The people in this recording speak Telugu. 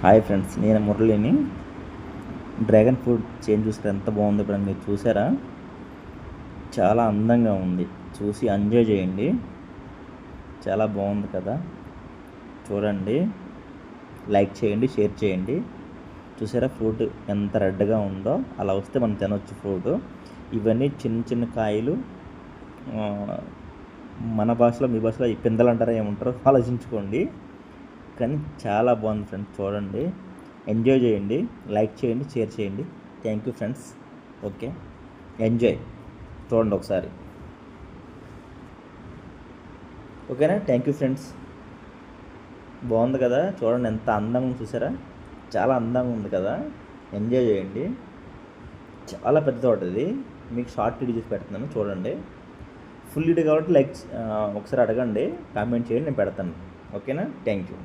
హాయ్ ఫ్రెండ్స్, నేను మురళిని. డ్రాగన్ ఫ్రూట్ చేంజ్ చూసారా ఎంత బాగుంది? ఇప్పుడు మీరు చూసారా? చాలా అందంగా ఉంది. చూసి ఎంజాయ్ చేయండి. చాలా బాగుంది కదా, చూడండి. లైక్ చేయండి, షేర్ చేయండి. చూసారా ఫ్రూట్ ఎంత రెడ్గా ఉందో? అలా వస్తే మనం తినొచ్చు ఫ్రూట్. ఇవన్నీ చిన్న చిన్న కాయలు. మన భాషలో, మీ భాషలో ఈ పిందెలు అంటారా ఏమంటారో ఆలోచించుకోండి. కానీ చాలా బాగుంది ఫ్రెండ్స్, చూడండి. ఎంజాయ్ చేయండి, లైక్ చేయండి, షేర్ చేయండి. Thank you friends. Okay, enjoy. చూడండి ఒకసారి. ఓకేనా? Thank you friends. బాగుంది కదా, చూడండి ఎంత అందంగా చూసారా? చాలా అందంగా ఉంది కదా. ఎంజాయ్ చేయండి. చాలా పెద్ద తోట ఇది. మీకు షార్ట్ వీడియో చేసి పెడుతున్నాను, చూడండి. ఫుల్ వీడియో కాబట్టి ఒకసారి అడగండి, కామెంట్ చేయండి, నేను పెడతాను. ఓకేనా? Thank you.